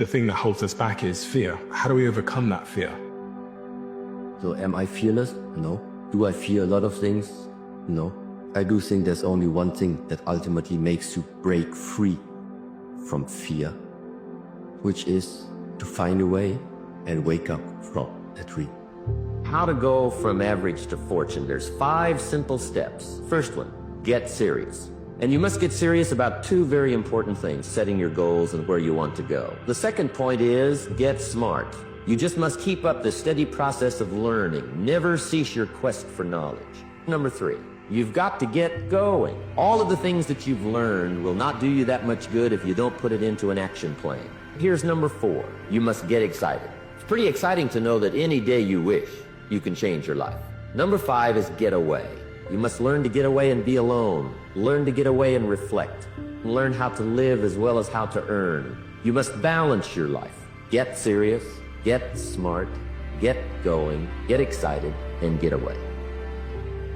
the thing that holds us back is fear. How do we overcome that fear? So am I fearless? No. Do I fear a lot of things? No. I do think there's only one thing that ultimately makes you break free from fear, which is to find a way and wake up from that dream. How to go from average to fortune. There's 5 simple steps. First one, get serious. And you must get serious about 2 very important things, setting your goals and where you want to go. The second point is get smart. You just must keep up the steady process of learning. Never cease your quest for knowledge. Number 3, you've got to get going. All of the things that you've learned will not do you that much good if you don't put it into an action plan. Here's number 4, you must get excited. It's pretty exciting to know that any day you wish, you can change your life. Number 5 is get away. You must learn to get away and be alone. Learn to get away and reflect. Learn how to live as well as how to earn. You must balance your life. Get serious, get smart, get going, get excited, and get away.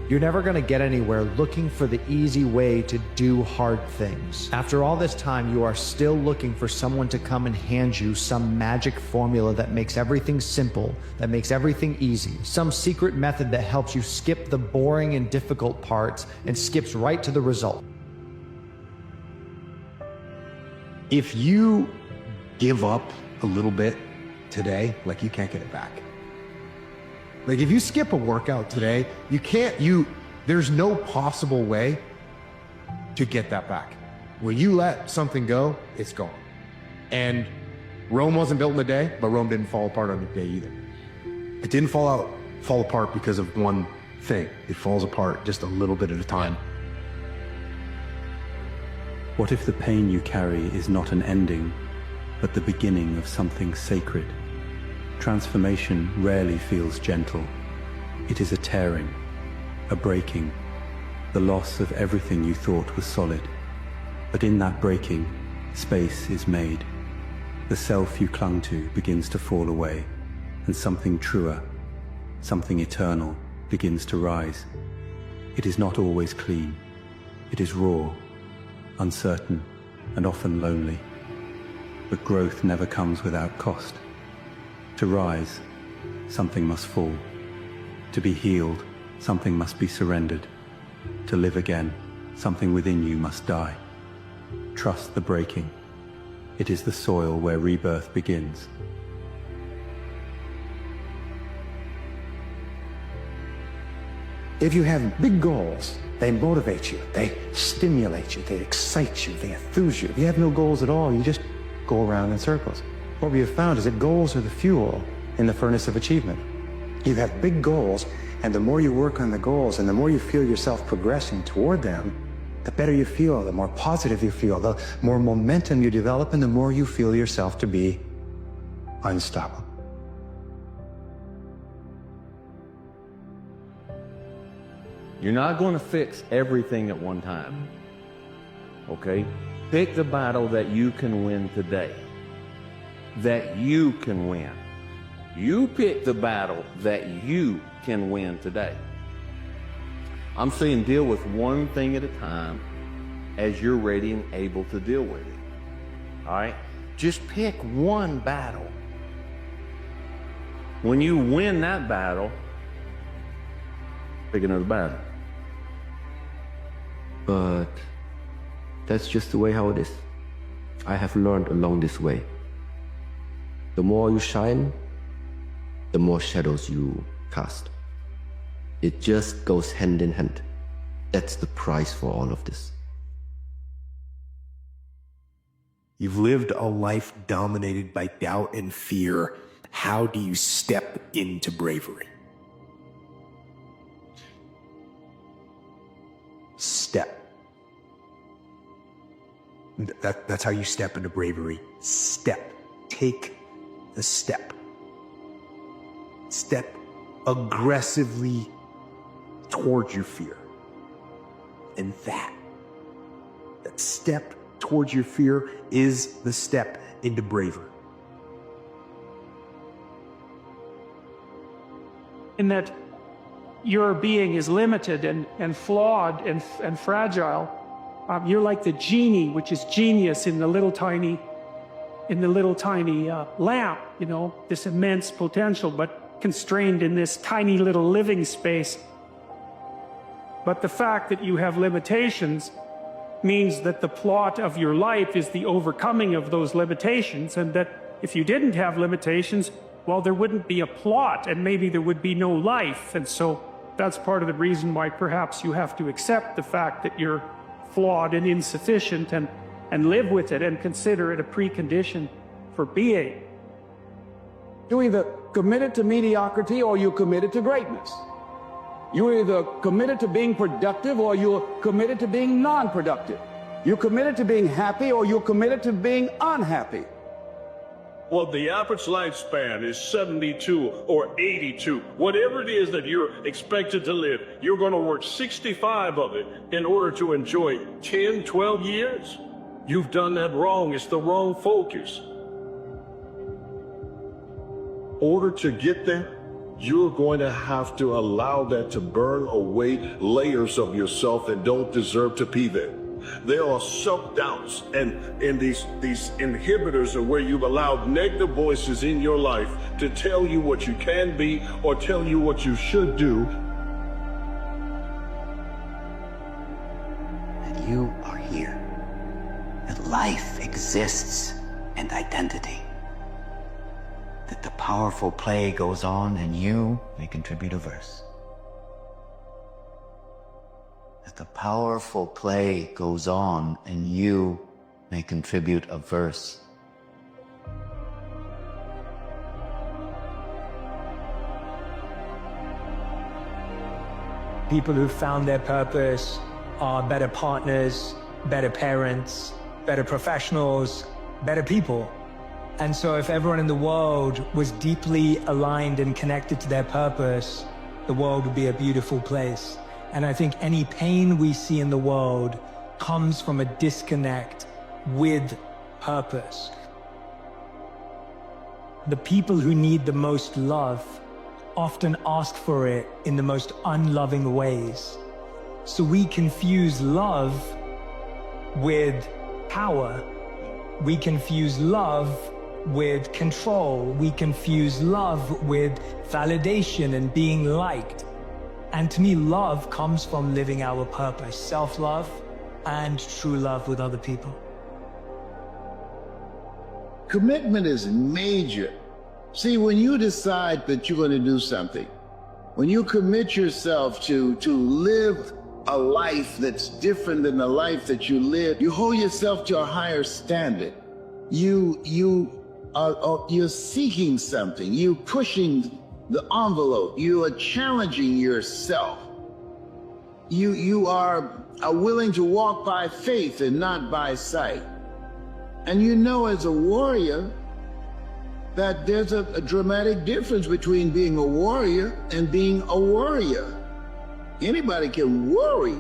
You're never going to get anywhere looking for the easy way to do hard things. After all this time, you are still looking for someone to come and hand you some magic formula that makes everything simple, that makes everything easy, some secret method that helps you skip the boring and difficult parts and skips right to the result. If you give up a little bit today, like, you can't get it back. Like, if you skip a workout today, there's no possible way to get that back. When you let something go, it's gone. And Rome wasn't built in a day, but Rome didn't fall apart on a day either. It didn't fall apart because of one thing. It falls apart just a little bit at a time. What if the pain you carry is not an ending, but the beginning of something sacred? Transformation rarely feels gentle. It is a tearing, a breaking, the loss of everything you thought was solid. But in that breaking, space is made. The self you clung to begins to fall away, and something truer, something eternal, begins to rise. It is not always clean. It is raw, uncertain, and often lonely. But growth never comes without cost. To rise, something must fall. To be healed, something must be surrendered. To live again, something within you must die. Trust the breaking. It is the soil where rebirth begins. If you have big goals, they motivate you, they stimulate you, they excite you, they enthuse you. If you have no goals at all, you just go around in circles. What we have found is that goals are the fuel in the furnace of achievement. You have big goals, and the more you work on the goals and the more you feel yourself progressing toward them, the better you feel, the more positive you feel, the more momentum you develop, and the more you feel yourself to be unstoppable. You're not going to fix everything at one time, okay? Pick the battle that you can win today. That you can win. You pick the battle that you can win today. I'm saying deal with one thing at a time as you're ready and able to deal with it. All right? Just pick one battle. When you win that battle, pick another battle. But that's just the way how it is. I have learned along this way. The more you shine, the more shadows you cast. It just goes hand in hand. That's the price for all of this. You've lived a life dominated by doubt and fear. How do you step into bravery? Step. That's how you step into bravery. Step. Take the step. Step aggressively towards your fear. And that step towards your fear is the step into bravery. In that your being is limited and flawed and fragile. You're like the genie, which is genius in the little tiny in the little tiny lamp, you know, this immense potential, but constrained in this tiny little living space. But the fact that you have limitations means that the plot of your life is the overcoming of those limitations, and that if you didn't have limitations, well, there wouldn't be a plot, and maybe there would be no life. And so that's part of the reason why perhaps you have to accept the fact that you're flawed and insufficient, and live with it and consider it a precondition for being. You're either committed to mediocrity or you're committed to greatness. You're either committed to being productive or you're committed to being non-productive. You're committed to being happy or you're committed to being unhappy. Well, the average lifespan is 72 or 82. Whatever it is that you're expected to live, you're going to work 65 of it in order to enjoy 10, 12 years. You've done that wrong. It's the wrong focus. In order to get there, you're going to have to allow that to burn away layers of yourself that don't deserve to be there. There are self-doubts and these inhibitors of where you've allowed negative voices in your life to tell you what you can be or tell you what you should do. And you are here. That life exists and identity. That the powerful play goes on and you may contribute a verse. That the powerful play goes on and you may contribute a verse. People who found their purpose are better partners, better parents, better professionals, better people. And so if everyone in the world was deeply aligned and connected to their purpose, the world would be a beautiful place. And I think any pain we see in the world comes from a disconnect with purpose. The people who need the most love often ask for it in the most unloving ways. So we confuse love with power. We confuse love with control. We confuse love with validation and being liked. And to me, love comes from living our purpose, self-love and true love with other people. Commitment is major. See, when you decide that you're going to do something, when you commit yourself to live a life that's different than the life that you live, you hold yourself to a higher standard. You're seeking something. You're pushing the envelope. You are challenging yourself. You are willing to walk by faith and not by sight. And you know, as a warrior, that there's a dramatic difference between being a warrior and being a worrier. Anybody can worry.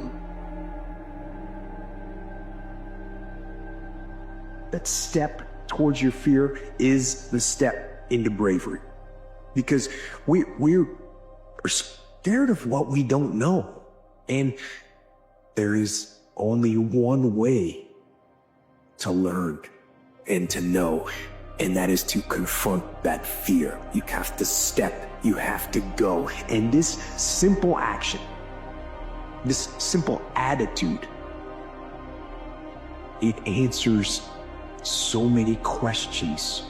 That step towards your fear is the step into bravery. Because we're scared of what we don't know. And there is only one way to learn and to know, and that is to confront that fear. You have to step, you have to go. And this simple action, this simple attitude, it answers so many questions.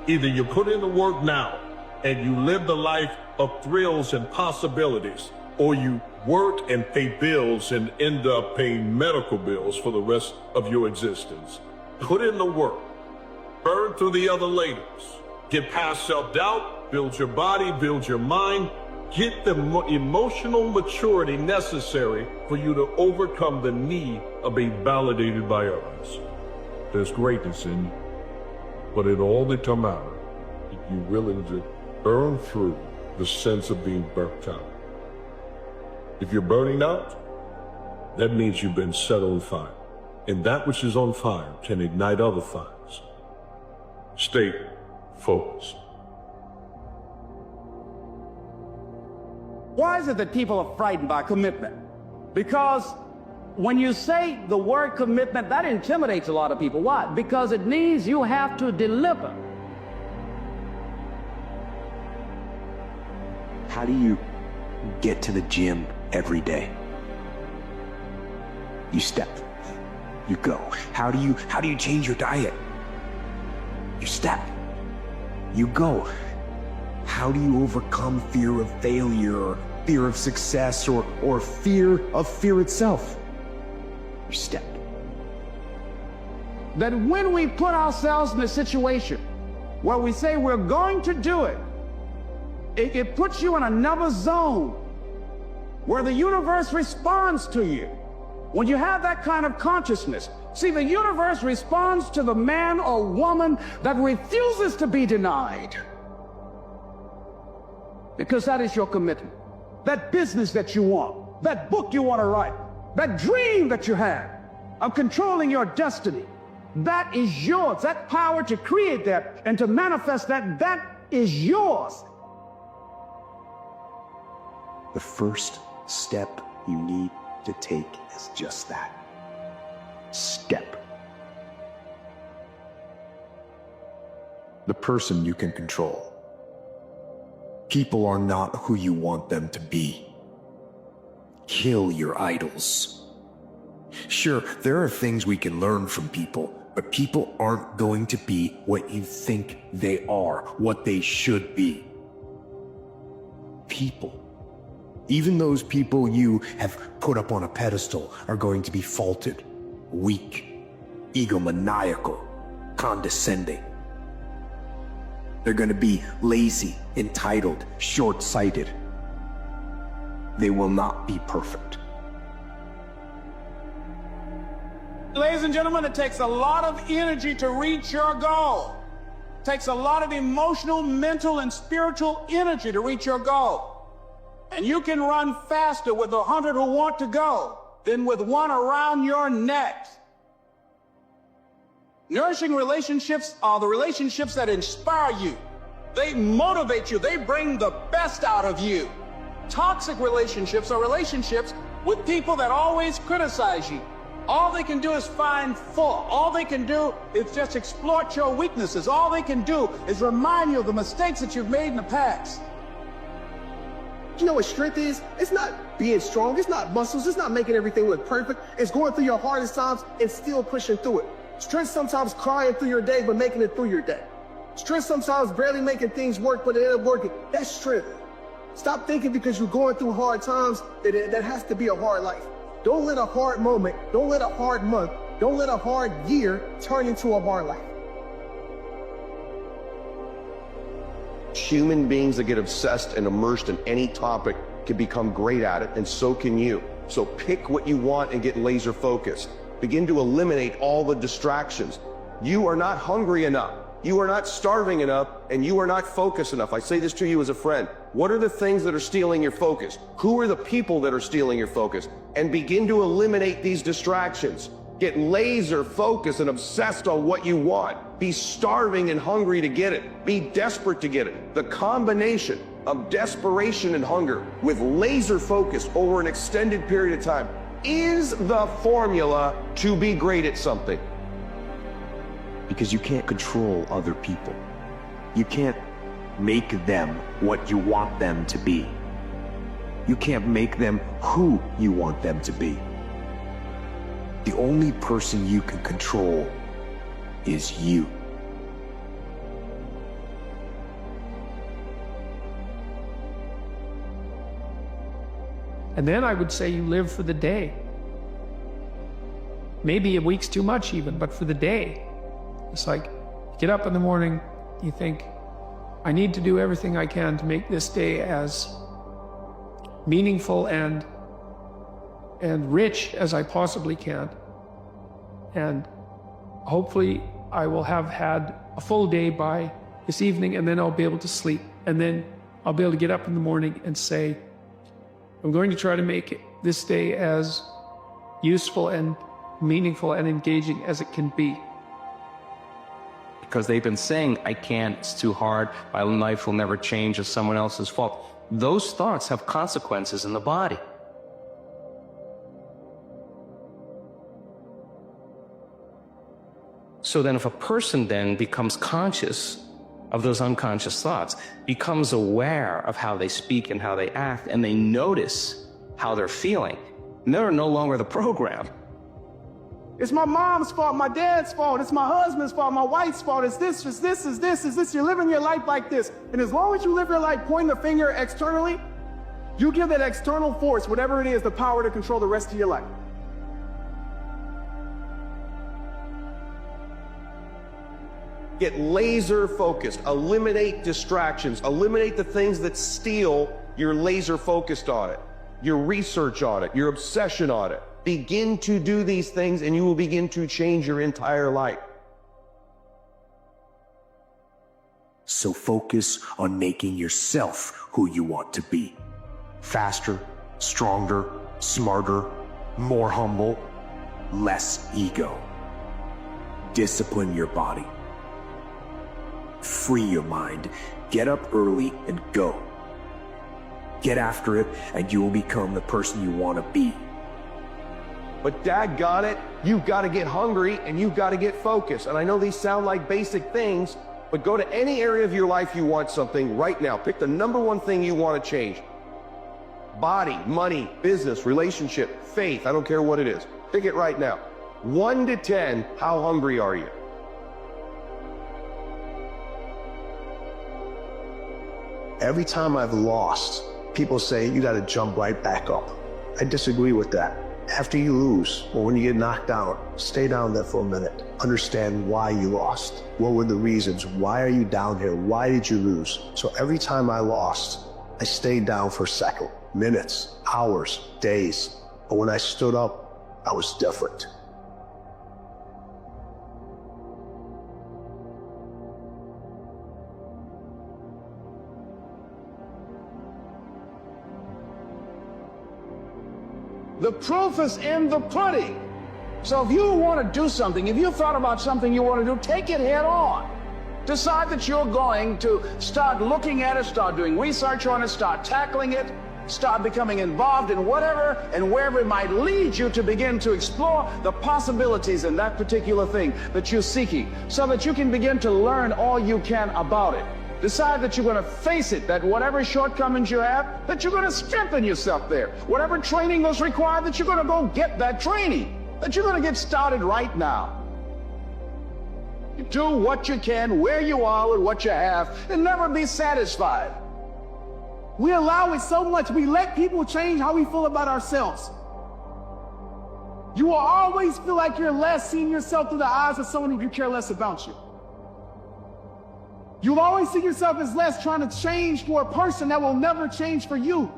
Either you put in the work now and you live the life of thrills and possibilities, or you work and pay bills and end up paying medical bills for the rest of your existence. Put in the work, burn through the other layers, get past self-doubt, build your body, build your mind, get the emotional maturity necessary for you to overcome the need of being validated by others. There's greatness in you, but it all becomes out if you're willing to burn through the sense of being burnt out. If you're burning out, that means you've been set on fire. And that which is on fire can ignite other fires. Stay focused. Why is it that people are frightened by commitment? Because When you say the word commitment, that intimidates a lot of people. Why? Because it means you have to deliver. How do you get to the gym every day? You step. You go. How do you change your diet? You step. You go. How do you overcome fear of failure, or fear of success, or fear of fear itself? You step. That when we put ourselves in a situation where we say we're going to do it, it puts you in another zone where the universe responds to you. When you have that kind of consciousness, see, the universe responds to the man or woman that refuses to be denied. Because that is your commitment. That business that you want, that book you want to write, that dream that you have of controlling your destiny, that is yours. That power to create that and to manifest that, that is yours. The first step you need to take is just that. Step. The person you can control. People are not who you want them to be. Kill your idols. Sure, there are things we can learn from people, but people aren't going to be what you think they are, what they should be. People. Even those people you have put up on a pedestal are going to be faulted, weak, egomaniacal, condescending. They're going to be lazy, entitled, short-sighted. They will not be perfect. Ladies and gentlemen, it takes a lot of energy to reach your goal. It takes a lot of emotional, mental, and spiritual energy to reach your goal. And you can run faster with 100 who want to go than with one around your neck. Nourishing relationships are the relationships that inspire you. They motivate you. They bring the best out of you. Toxic relationships are relationships with people that always criticize you. All they can do is find fault. All they can do is just exploit your weaknesses. All they can do is remind you of the mistakes that you've made in the past. You know what strength is? It's not being strong. It's not muscles. It's not making everything look perfect. It's going through your hardest times and still pushing through it. Strength sometimes crying through your day, but making it through your day. Strength sometimes barely making things work, but it ends up working. That's strength. Stop thinking because you're going through hard times that has to be a hard life. Don't let a hard moment, don't let a hard month, don't let a hard year turn into a hard life. Human beings that get obsessed and immersed in any topic can become great at it, and so can you. So pick what you want and get laser focused. Begin to eliminate all the distractions. You are not hungry enough. You are not starving enough, and you are not focused enough. I say this to you as a friend. What are the things that are stealing your focus? Who are the people that are stealing your focus? And begin to eliminate these distractions. Get laser focused and obsessed on what you want. Be starving and hungry to get it. Be desperate to get it. The combination of desperation and hunger with laser focus over an extended period of time is the formula to be great at something. Because you can't control other people. You can't make them what you want them to be. You can't make them who you want them to be. The only person you can control is you. And then I would say you live for the day. Maybe a week's too much even, but for the day. It's like, you get up in the morning, you think, I need to do everything I can to make this day as meaningful and rich as I possibly can. And hopefully I will have had a full day by this evening, and then I'll be able to sleep. And then I'll be able to get up in the morning and say, I'm going to try to make this day as useful and meaningful and engaging as it can be. Because they've been saying, I can't, it's too hard, my life will never change, it's someone else's fault. Those thoughts have consequences in the body. So then if a person then becomes conscious of those unconscious thoughts, becomes aware of how they speak and how they act, and they notice how they're feeling, and they're no longer the program. It's my mom's fault, my dad's fault, it's my husband's fault, my wife's fault, it's this, it's this, it's this, it's this. You're living your life like this. And as long as you live your life pointing the finger externally, you give that external force, whatever it is, the power to control the rest of your life. Get laser focused, eliminate distractions, eliminate the things that steal your laser focused on it, your research on it, your obsession on it. Begin to do these things and you will begin to change your entire life. So focus on making yourself who you want to be. Faster, stronger, smarter, more humble, less ego. Discipline your body. Free your mind. Get up early and go. Get after it and you will become the person you want to be. But daggone it, you've got to get hungry and you've got to get focused. And I know these sound like basic things, but go to any area of your life you want something right now. Pick the number one thing you want to change. Body, money, business, relationship, faith, I don't care what it is. Pick it right now. 1 to 10, how hungry are you? Every time I've lost, people say you got to jump right back up. I disagree with that. After you lose, or when you get knocked down, stay down there for a minute. Understand why you lost. What were the reasons? Why are you down here? Why did you lose? So every time I lost, I stayed down for a second, minutes, hours, days. But when I stood up, I was different. The proof is in the pudding. So if you want to do something, if you thought about something you want to do, take it head on. Decide that you're going to start looking at it, start doing research on it, start tackling it, start becoming involved in whatever and wherever it might lead you to begin to explore the possibilities in that particular thing that you're seeking, so that you can begin to learn all you can about it. Decide that you're going to face it, that whatever shortcomings you have, that you're going to strengthen yourself there. Whatever training was required, that you're going to go get that training, that you're going to get started right now. You do what you can, where you are, with what you have, and never be satisfied. We allow it so much, we let people change how we feel about ourselves. You will always feel like you're less seeing yourself through the eyes of someone who could care less about you. You'll always see yourself as less trying to change for a person that will never change for you.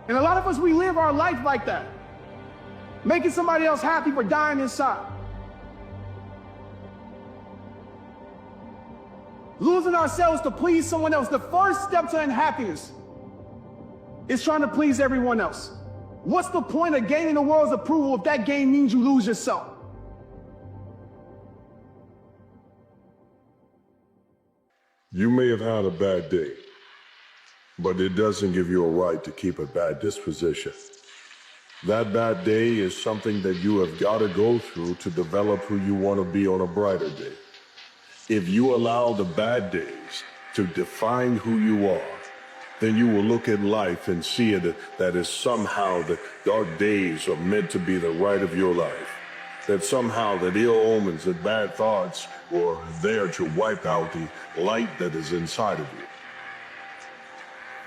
And a lot of us, we live our life like that. Making somebody else happy but dying inside. Losing ourselves to please someone else. The first step to unhappiness is trying to please everyone else. What's the point of gaining the world's approval if that gain means you lose yourself? You may have had a bad day, but it doesn't give you a right to keep a bad disposition. That bad day is something that you have got to go through to develop who you want to be on a brighter day. If you allow the bad days to define who you are, then you will look at life and see it that is somehow the dark days are meant to be the right of your life. That somehow that ill omens and bad thoughts were there to wipe out the light that is inside of you.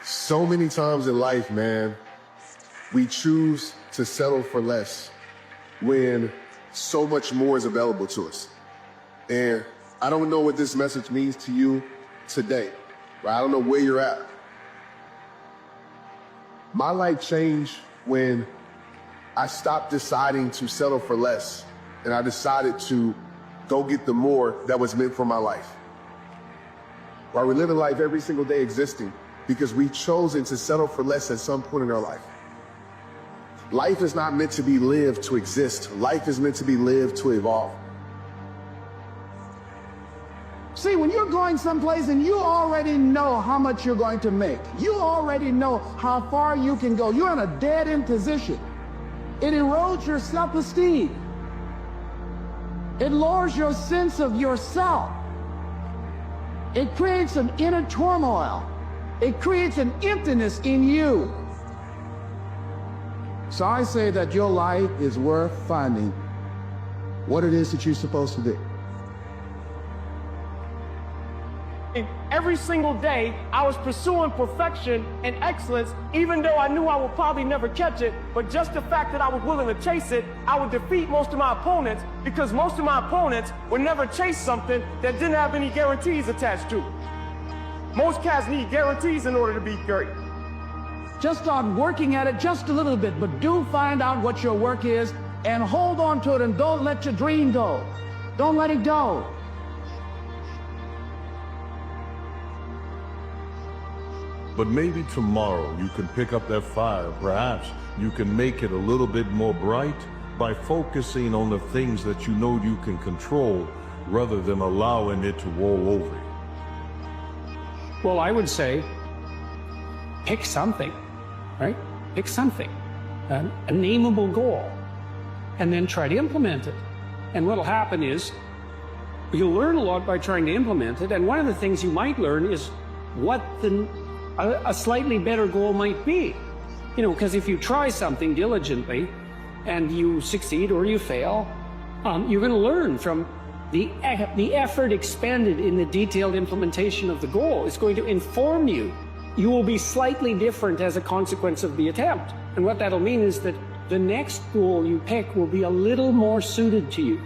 So many times in life, man, we choose to settle for less when so much more is available to us. And I don't know what this message means to you today, right? I don't know where you're at. My life changed when I stopped deciding to settle for less and I decided to go get the more that was meant for my life. While we're living life every single day existing because we've chosen to settle for less at some point in our life. Life is not meant to be lived to exist. Life is meant to be lived to evolve. See, when you're going someplace and you already know how much you're going to make, you already know how far you can go, you're in a dead-end position. It erodes your self-esteem. It lowers your sense of yourself. It creates an inner turmoil. It creates an emptiness in you. So I say that your life is worth finding what it is that you're supposed to do. Every single day, I was pursuing perfection and excellence, even though I knew I would probably never catch it. But just the fact that I was willing to chase it, I would defeat most of my opponents, because most of my opponents would never chase something that didn't have any guarantees attached to it. Most cats need guarantees in order to be great. Just start working at it just a little bit, but do find out what your work is and hold on to it, and don't let your dream go. Don't let it go. But maybe tomorrow you can pick up that fire. Perhaps you can make it a little bit more bright by focusing on the things that you know you can control rather than allowing it to roll over you. Well, I would say, pick something, right? Pick something, a nameable goal, and then try to implement it. And what'll happen is, you'll learn a lot by trying to implement it, and one of the things you might learn is what a slightly better goal might be. You know, because if you try something diligently and you succeed or you fail, you're going to learn from the effort expended in the detailed implementation of the goal. Is going to inform you. You will be slightly different as a consequence of the attempt. And what that'll mean is that the next goal you pick will be a little more suited to you.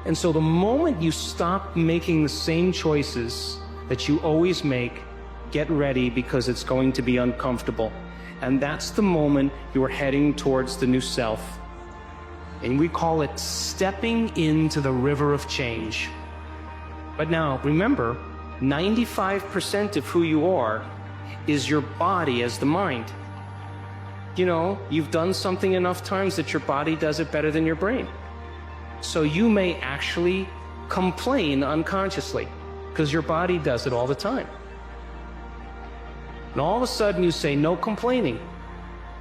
And so the moment you stop making the same choices that you always make, get ready, because it's going to be uncomfortable. And that's the moment you're heading towards the new self. And we call it stepping into the river of change. But now, remember, 95% of who you are is your body as the mind. You know, you've done something enough times that your body does it better than your brain. So you may actually complain unconsciously, because your body does it all the time. And all of a sudden you say, no complaining,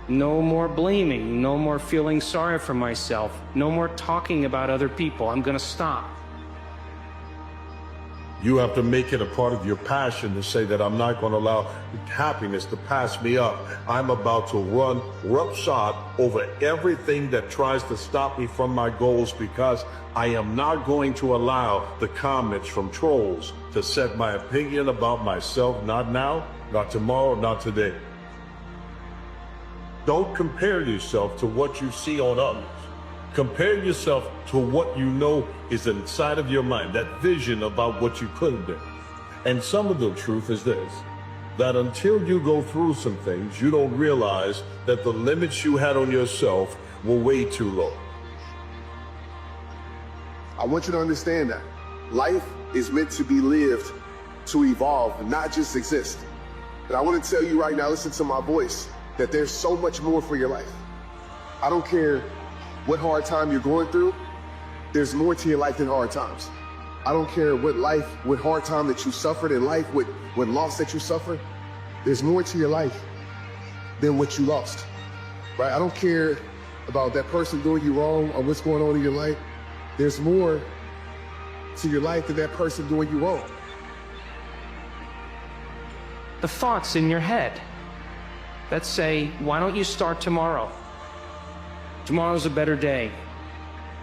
no more blaming, no more feeling sorry for myself, no more talking about other people. I'm going to stop. You have to make it a part of your passion to say that I'm not going to allow happiness to pass me up. I'm about to run roughshod over everything that tries to stop me from my goals, because I am not going to allow the comments from trolls to set my opinion about myself. Not now, not tomorrow, not today. Don't compare yourself to what you see on others. Compare yourself to what you know is inside of your mind, that vision about what you could have been. And some of the truth is this, that until you go through some things, you don't realize that the limits you had on yourself were way too low. I want you to understand that life is meant to be lived, to evolve, and not just exist. And I want to tell you right now, listen to my voice, that there's so much more for your life. I don't care what hard time you're going through, there's more to your life than hard times. I don't care what hard time that you suffered in life, what loss that you suffered, there's more to your life than what you lost, right? I don't care about that person doing you wrong or what's going on in your life. There's more to your life than that person doing you wrong. The thoughts in your head that say, why don't you start tomorrow? Tomorrow's a better day.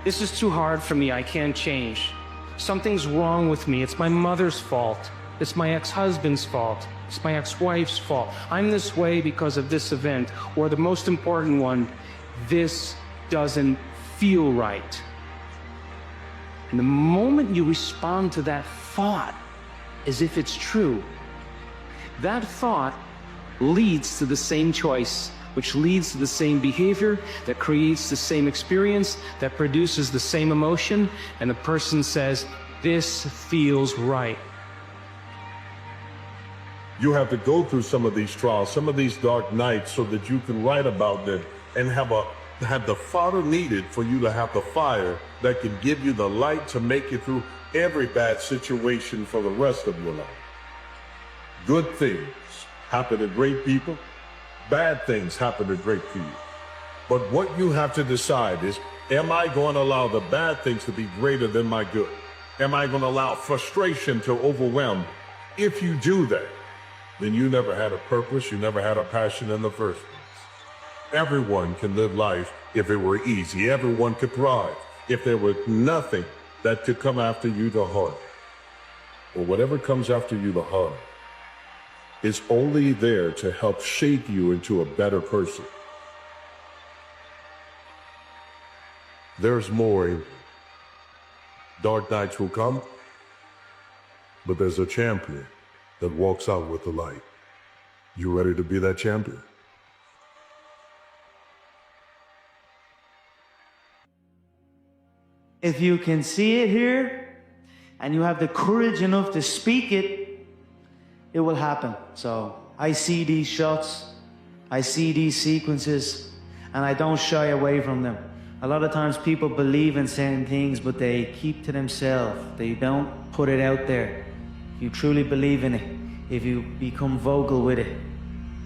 This is too hard for me, I can't change. Something's wrong with me, it's my mother's fault. It's my ex-husband's fault. It's my ex-wife's fault. I'm this way because of this event. Or the most important one, this doesn't feel right. And the moment you respond to that thought as if it's true, that thought leads to the same choice, which leads to the same behavior, that creates the same experience, that produces the same emotion, and the person says, this feels right. You have to go through some of these trials, some of these dark nights, so that you can write about them and have the fodder needed for you to have the fire that can give you the light to make it through every bad situation for the rest of your life. Good things happen to great people. Bad things happen to great people. But what you have to decide is, Am I going to allow the bad things to be greater than my good? Am I going to allow frustration to overwhelm me? If you do that, then you never had a purpose, you never had a passion in the first place. Everyone can live life if it were easy. Everyone could thrive if there was nothing that could come after you the hard. Or whatever comes after you the hard is only there to help shape you into a better person. There's more. Dark nights will come, but there's a champion that walks out with the light. You ready to be that champion? If you can see it here, and you have the courage enough to speak it, it will happen. So I see these shots, I see these sequences, and I don't shy away from them. A lot of times people believe in certain things, but they keep to themselves. They don't put it out there. If you truly believe in it, if you become vocal with it,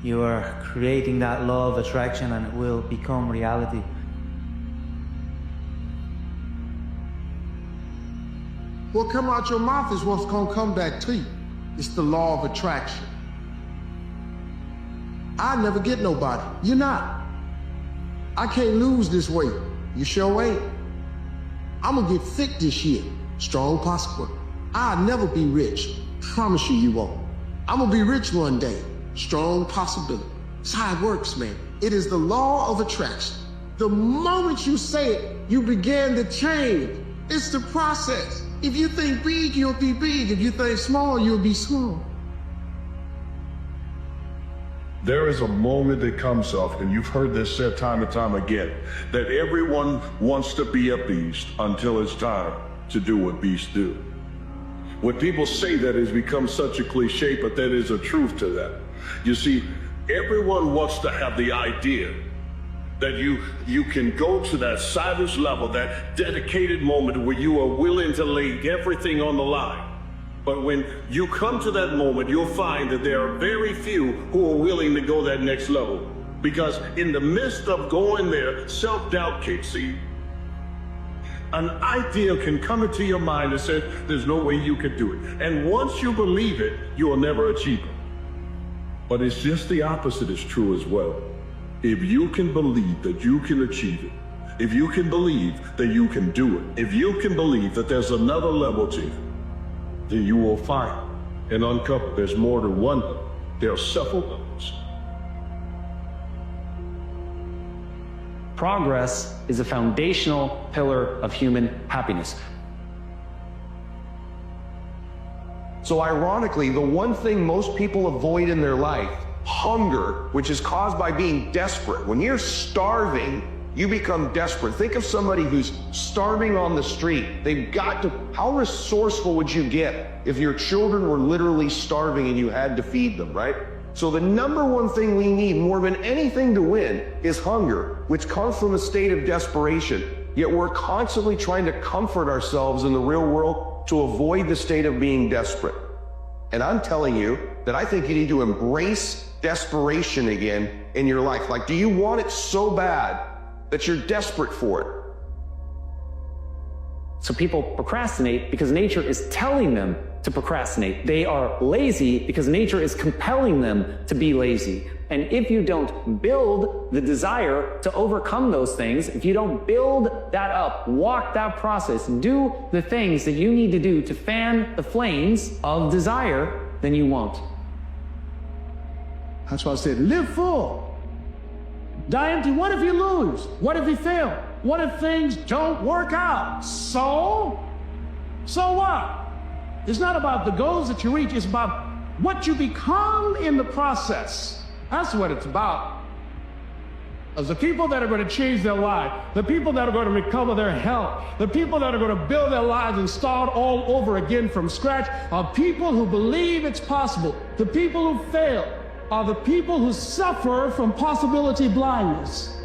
you are creating that law of attraction and it will become reality. What come out your mouth is what's gonna come back to you. It's the law of attraction. I never get nobody. You're not. I can't lose this weight. You sure ain't. I'm gonna get thick this year. Strong possible. I'll never be rich. Promise you, you won't. I'm gonna be rich one day. Strong possibility. That's how it works, man. It is the law of attraction. The moment you say it, you begin to change. It's the process. If you think big, you'll be big. If you think small, you'll be small. There is a moment that comes up, and you've heard this said time and time again, that everyone wants to be a beast until it's time to do what beasts do. When people say that, it's become such a cliche, but there is a truth to that. You see, everyone wants to have the idea that you can go to that savage level, that dedicated moment where you are willing to lay everything on the line. But when you come to that moment, you'll find that there are very few who are willing to go that next level. Because in the midst of going there, self-doubt kicks in. An idea can come into your mind that says, there's no way you can do it. And once you believe it, you will never achieve it. But it's just the opposite is true as well. If you can believe that you can achieve it, if you can believe that you can do it, if you can believe that there's another level to it, then you will find and uncover there's more than one level. There are several levels. Progress is a foundational pillar of human happiness. So ironically, the one thing most people avoid in their life, hunger, which is caused by being desperate. When you're starving, you become desperate. Think of somebody who's starving on the street. They've got to, how resourceful would you get if your children were literally starving and you had to feed them, right? So the number one thing we need more than anything to win is hunger, which comes from a state of desperation. Yet we're constantly trying to comfort ourselves in the real world to avoid the state of being desperate. And I'm telling you that I think you need to embrace desperation again in your life. Like, do you want it so bad that you're desperate for it? So people procrastinate because nature is telling them to procrastinate. They are lazy because nature is compelling them to be lazy. And if you don't build the desire to overcome those things, if you don't build that up, walk that process, do the things that you need to do to fan the flames of desire, then you won't. That's why I said, live full. Die empty. What if you lose? What if you fail? What if things don't work out? So what? It's not about the goals that you reach. It's about what you become in the process. That's what it's about. As the people that are going to change their life, the people that are going to recover their health, the people that are going to build their lives and start all over again from scratch are people who believe it's possible. The people who fail are the people who suffer from possibility blindness.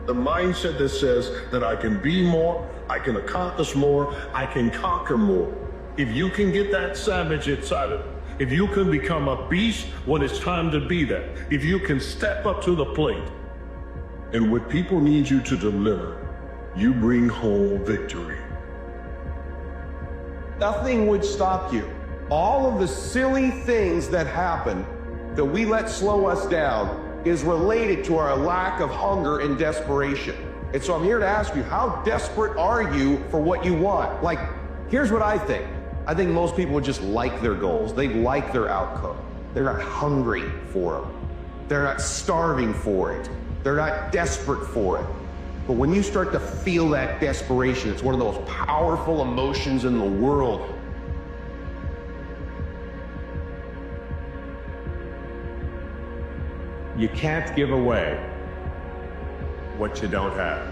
The mindset that says that I can be more, I can accomplish more, I can conquer more. If you can get that savage inside of it, if you can become a beast when it's time to be that, if you can step up to the plate, And what people need you to deliver, you bring home victory. Nothing would stop you. All of the silly things that happen that we let slow us down is related to our lack of hunger and desperation. And so I'm here to ask you, how desperate are you for what you want? Like, here's what I think. I think most people would just like their goals. They like their outcome. They're not hungry for them. They're not starving for it. They're not desperate for it. But when you start to feel that desperation, it's one of the most powerful emotions in the world. You can't give away what you don't have.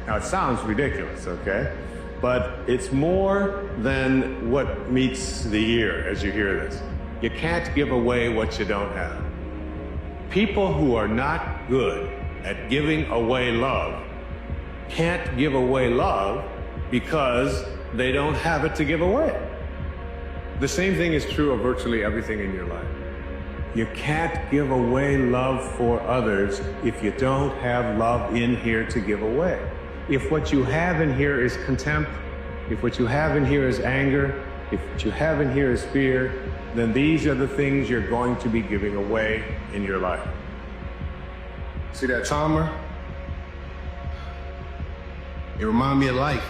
Now, it sounds ridiculous, okay? But it's more than what meets the ear as you hear this. You can't give away what you don't have. People who are not good at giving away love can't give away love because they don't have it to give away. The same thing is true of virtually everything in your life. You can't give away love for others if you don't have love in here to give away. If what you have in here is contempt, if what you have in here is anger, if what you have in here is fear, then these are the things you're going to be giving away in your life. See that timer? It reminds me of life.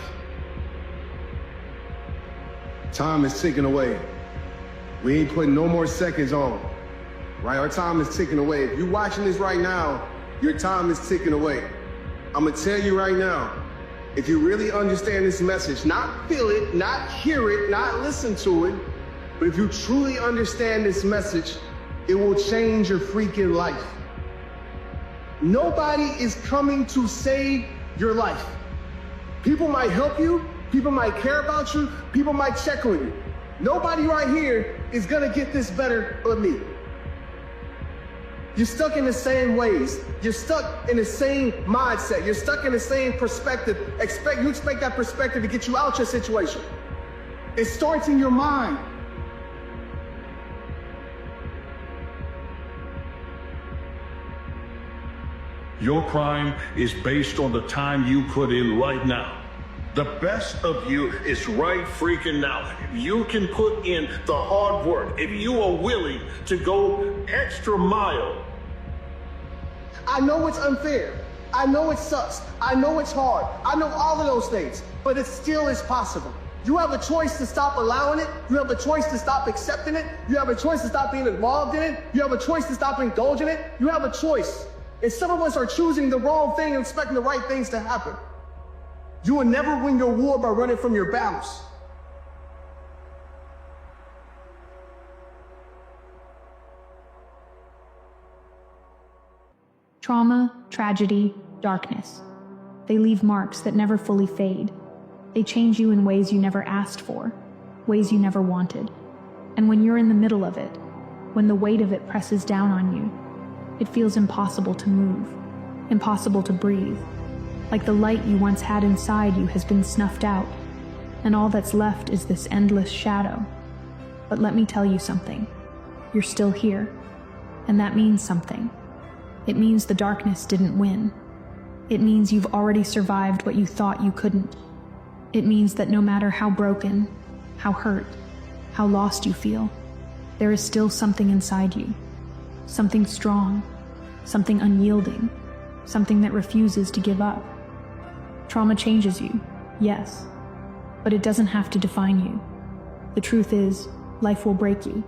Time is ticking away. We ain't putting no more seconds on. Right? Our time is ticking away. If you're watching this right now, your time is ticking away. I'm gonna tell you right now, if you really understand this message, not feel it, not hear it, not listen to it, but if you truly understand this message, it will change your freaking life. Nobody is coming to save your life. People might help you, people might care about you, people might check on you. Nobody right here is gonna get this better but me. You're stuck in the same ways. You're stuck in the same mindset. You're stuck in the same perspective. You expect that perspective to get you out your situation. It starts in your mind. Your crime is based on the time you put in right now. The best of you is right freaking now. If you can put in the hard work, if you are willing to go extra mile. I know it's unfair. I know it sucks. I know it's hard. I know all of those things, but it still is possible. You have a choice to stop allowing it. You have a choice to stop accepting it. You have a choice to stop being involved in it. You have a choice to stop indulging it. You have a choice. And some of us are choosing the wrong thing and expecting the right things to happen. You will never win your war by running from your battles. Trauma, tragedy, darkness. They leave marks that never fully fade. They change you in ways you never asked for, ways you never wanted. And when you're in the middle of it, when the weight of it presses down on you, it feels impossible to move, impossible to breathe. Like the light you once had inside you has been snuffed out, and all that's left is this endless shadow. But let me tell you something. You're still here, and that means something. It means the darkness didn't win. It means you've already survived what you thought you couldn't. It means that no matter how broken, how hurt, how lost you feel, there is still something inside you. Something strong, something unyielding, something that refuses to give up. Trauma changes you, yes, but it doesn't have to define you. The truth is, life will break you.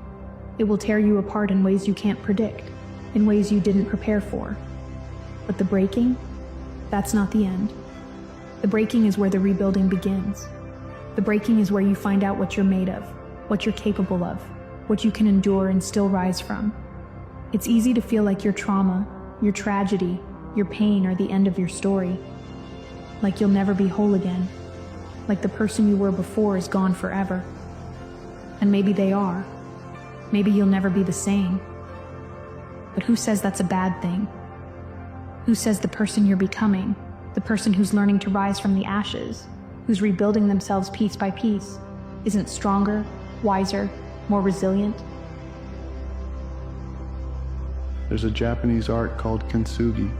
It will tear you apart in ways you can't predict, in ways you didn't prepare for. But the breaking, that's not the end. The breaking is where the rebuilding begins. The breaking is where you find out what you're made of, what you're capable of, what you can endure and still rise from. It's easy to feel like your trauma, your tragedy, your pain are the end of your story. Like you'll never be whole again. Like the person you were before is gone forever. And maybe they are. Maybe you'll never be the same. But who says that's a bad thing? Who says the person you're becoming, the person who's learning to rise from the ashes, who's rebuilding themselves piece by piece, isn't stronger, wiser, more resilient? There's a Japanese art called kintsugi.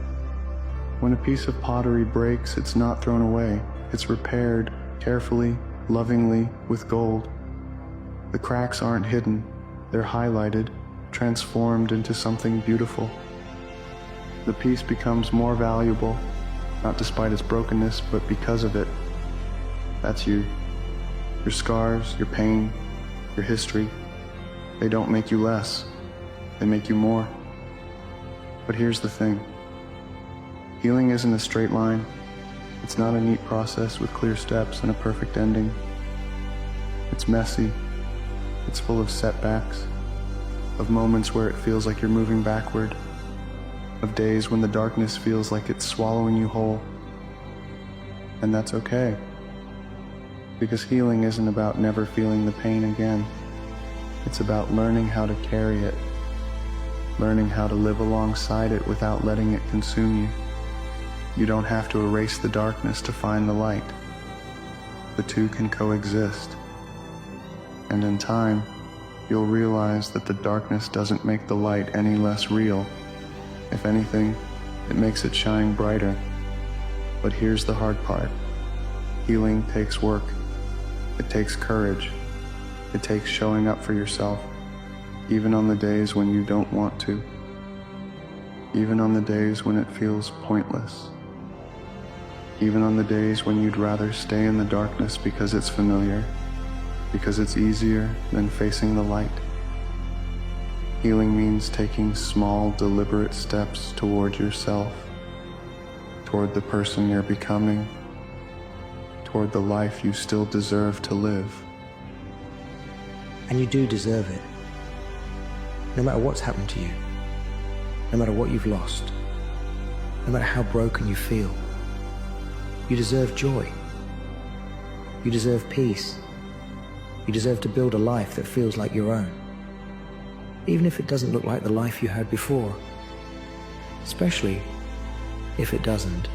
When a piece of pottery breaks, it's not thrown away. It's repaired carefully, lovingly, with gold. The cracks aren't hidden. They're highlighted, transformed into something beautiful. The piece becomes more valuable, not despite its brokenness, but because of it. That's you. Your scars, your pain, your history, they don't make you less. They make you more. But here's the thing. Healing isn't a straight line. It's not a neat process with clear steps and a perfect ending. It's messy. It's full of setbacks, of moments where it feels like you're moving backward, of days when the darkness feels like it's swallowing you whole. And that's okay, because healing isn't about never feeling the pain again. It's about learning how to carry it, learning how to live alongside it without letting it consume you. You don't have to erase the darkness to find the light. The two can coexist. And in time, you'll realize that the darkness doesn't make the light any less real. If anything, it makes it shine brighter. But here's the hard part. Healing takes work. It takes courage. It takes showing up for yourself, even on the days when you don't want to. Even on the days when it feels pointless. Even on the days when you'd rather stay in the darkness because it's familiar, because it's easier than facing the light. Healing means taking small, deliberate steps toward yourself, toward the person you're becoming, toward the life you still deserve to live. And you do deserve it. No matter what's happened to you, no matter what you've lost, no matter how broken you feel, you deserve joy. You deserve peace. You deserve to build a life that feels like your own, even if it doesn't look like the life you had before, especially if it doesn't.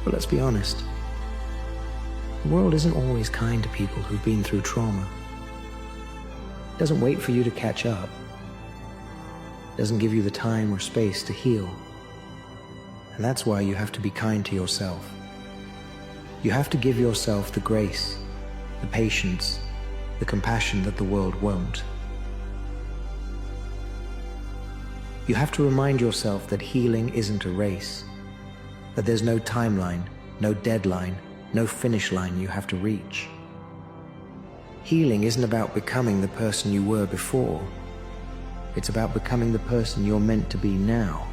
But let's be honest, the world isn't always kind to people who've been through trauma. It doesn't wait for you to catch up. It doesn't give you the time or space to heal. And that's why you have to be kind to yourself. You have to give yourself the grace, the patience, the compassion that the world won't. You have to remind yourself that healing isn't a race, that there's no timeline, no deadline, no finish line you have to reach. Healing isn't about becoming the person you were before. It's about becoming the person you're meant to be now.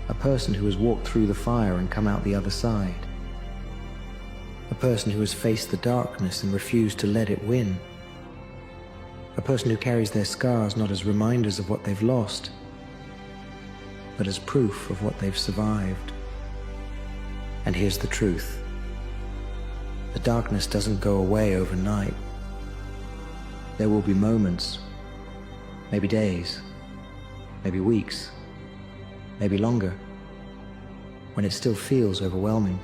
A person who has walked through the fire and come out the other side. A person who has faced the darkness and refused to let it win. A person who carries their scars not as reminders of what they've lost, but as proof of what they've survived. And here's the truth. The darkness doesn't go away overnight. There will be moments, maybe days, maybe weeks, maybe longer, when it still feels overwhelming,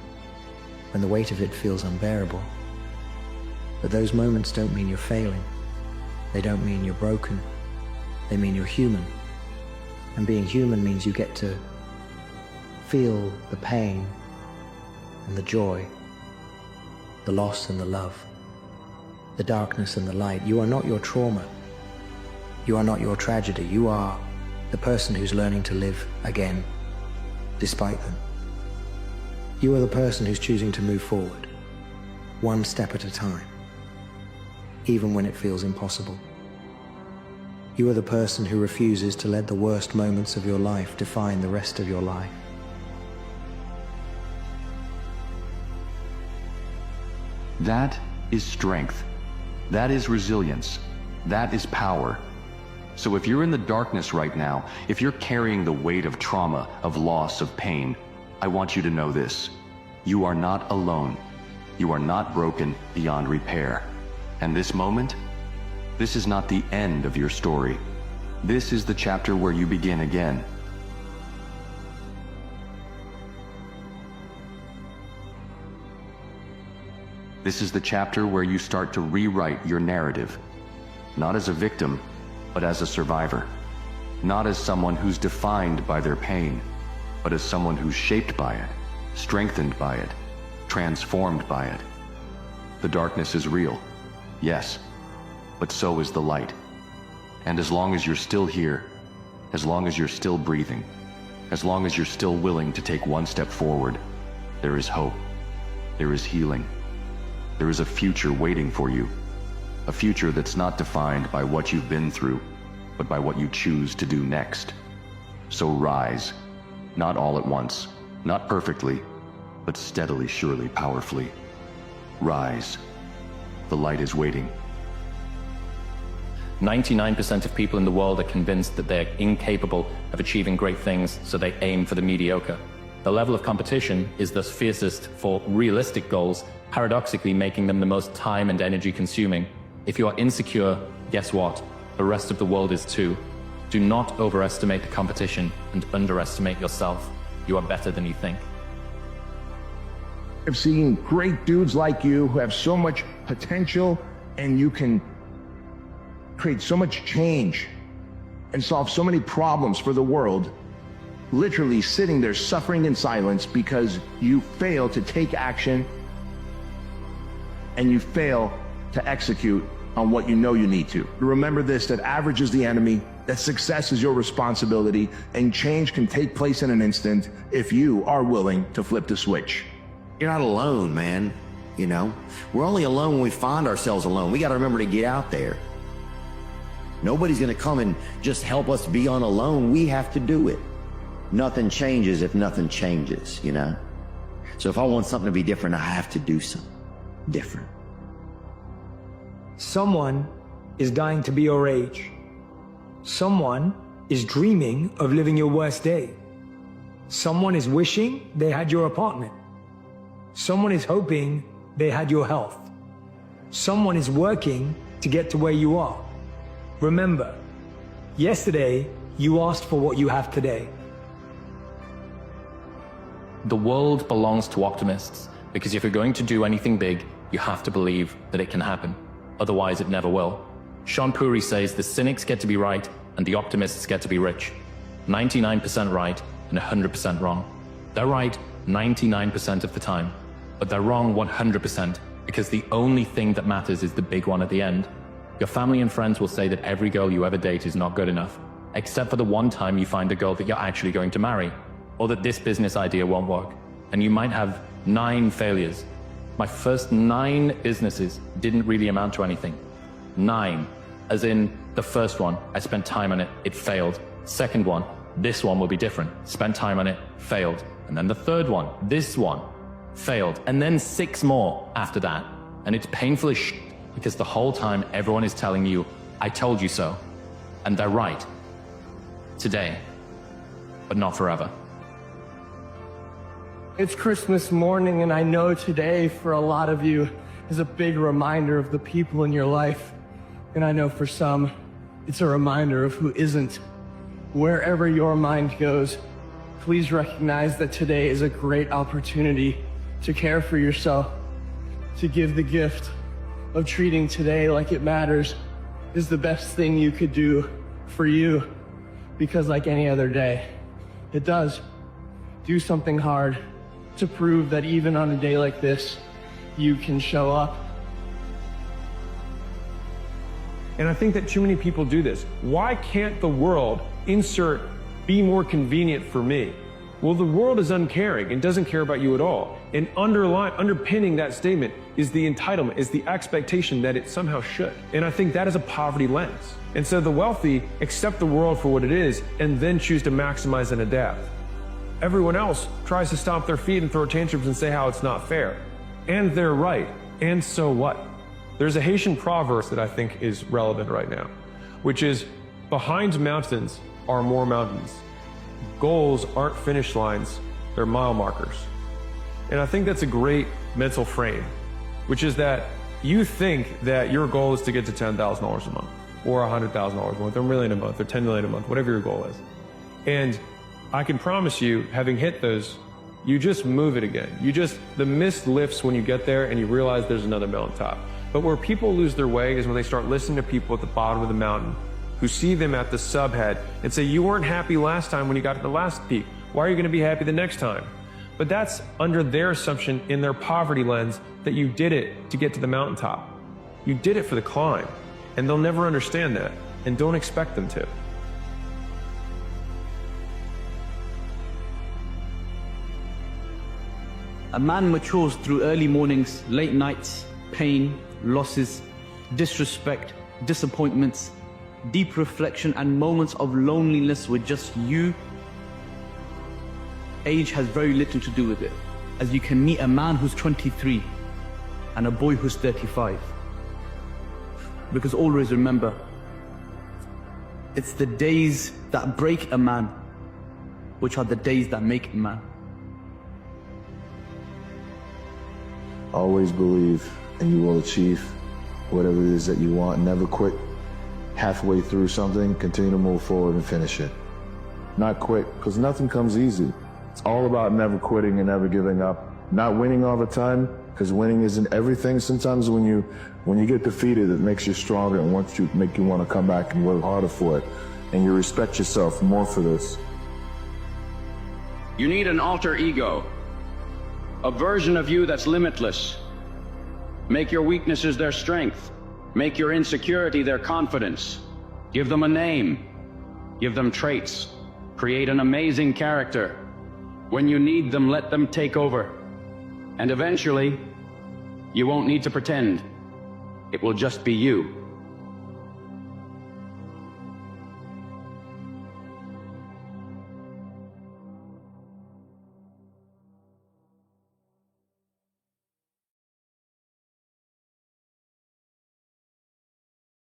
when the weight of it feels unbearable. But those moments don't mean you're failing. They don't mean you're broken. They mean you're human. And being human means you get to feel the pain and the joy, the loss and the love, the darkness and the light. You are not your trauma. You are not your tragedy. You are the person who's learning to live again, despite them. You are the person who's choosing to move forward, one step at a time, even when it feels impossible. You are the person who refuses to let the worst moments of your life define the rest of your life. That is strength. That is resilience. That is power. So if you're in the darkness right now, if you're carrying the weight of trauma, of loss, of pain, I want you to know this. You are not alone. You are not broken beyond repair. And this moment, this is not the end of your story. This is the chapter where you begin again. This is the chapter where you start to rewrite your narrative, not as a victim, but as a survivor, not as someone who's defined by their pain, but as someone who's shaped by it, strengthened by it, transformed by it. The darkness is real, yes, but so is the light. And as long as you're still here, as long as you're still breathing, as long as you're still willing to take one step forward, there is hope, there is healing, there is a future waiting for you, a future that's not defined by what you've been through, but by what you choose to do next. So rise, not all at once, not perfectly, but steadily, surely, powerfully. Rise. The light is waiting. 99% of people in the world are convinced that they're incapable of achieving great things, so they aim for the mediocre. The level of competition is thus fiercest for realistic goals, paradoxically making them the most time and energy consuming. If you are insecure, guess what? The rest of the world is too. Do not overestimate the competition and underestimate yourself. You are better than you think. I've seen great dudes like you who have so much potential, and you can create so much change and solve so many problems for the world, literally sitting there suffering in silence because you fail to take action and you fail to execute on what you know you need to. Remember this, that average is the enemy, that success is your responsibility, and change can take place in an instant if you are willing to flip the switch. You're not alone, man. You know, we're only alone when we find ourselves alone. We got to remember to get out there. Nobody's going to come and just help us be on alone. We have to do it. Nothing changes if nothing changes, you know? So if I want something to be different, I have to do something different. Someone is dying to be your age. Someone is dreaming of living your worst day. Someone is wishing they had your apartment. Someone is hoping they had your health. Someone is working to get to where you are. Remember, yesterday you asked for what you have today. The world belongs to optimists, because if you're going to do anything big, you have to believe that it can happen. Otherwise, it never will. Sean Puri says the cynics get to be right and the optimists get to be rich. 99% right and 100% wrong. They're right 99% of the time, but they're wrong 100% because the only thing that matters is the big one at the end. Your family and friends will say that every girl you ever date is not good enough, except for the one time you find a girl that you're actually going to marry, or that this business idea won't work, and you might have 9 failures. My first 9 businesses didn't really amount to anything. 9, as in the first one, I spent time on it, it failed. Second one, this one will be different, spent time on it, failed. And then the third one, this one, failed. And then 6 more after that. And it's painful as shit because the whole time everyone is telling you, I told you so. And they're right. Today, but not forever. It's Christmas morning, and I know today for a lot of you is a big reminder of the people in your life. And I know for some, it's a reminder of who isn't. Wherever your mind goes, please recognize that today is a great opportunity to care for yourself, to give the gift of treating today like it matters is the best thing you could do for you, because like any other day, it does. Do something hard to prove that even on a day like this, you can show up. And I think that too many people do this. Why can't the world insert be more convenient for me? Well, the world is uncaring and doesn't care about you at all. And underpinning that statement is the entitlement, is the expectation that it somehow should. And I think that is a poverty lens. And so the wealthy accept the world for what it is and then choose to maximize and adapt. Everyone else tries to stomp their feet and throw tantrums and say how it's not fair. And they're right. And so what? There's a Haitian proverb that I think is relevant right now, which is, behind mountains are more mountains. Goals aren't finish lines, they're mile markers. And I think that's a great mental frame, which is that you think that your goal is to get to $10,000 a month, or $100,000 a month, or $1 million a month, or $10 million a month, whatever your goal is. And I can promise you, having hit those, you just move it again. The mist lifts when you get there and you realize there's another mountain top. But where people lose their way is when they start listening to people at the bottom of the mountain who see them at the subhead and say, you weren't happy last time when you got to the last peak. Why are you going to be happy the next time? But that's under their assumption in their poverty lens that you did it to get to the mountaintop. You did it for the climb, and they'll never understand that, and don't expect them to. A man matures through early mornings, late nights, pain, losses, disrespect, disappointments, deep reflection, and moments of loneliness with just you. Age has very little to do with it, as you can meet a man who's 23 and a boy who's 35. Because always remember, it's the days that break a man which are the days that make a man. Always believe and you will achieve whatever it is that you want. Never quit halfway through something. Continue to move forward and finish it. Not quit, because nothing comes easy. It's all about never quitting and never giving up. Not winning all the time, because winning isn't everything. Sometimes when you get defeated, it makes you stronger and wants to make you want to come back and work harder for it. And you respect yourself more for this. You need an alter ego. A version of you that's limitless. Make your weaknesses their strength. Make your insecurity their confidence. Give them a name. Give them traits. Create an amazing character. When you need them, let them take over. And eventually, you won't need to pretend. It will just be you.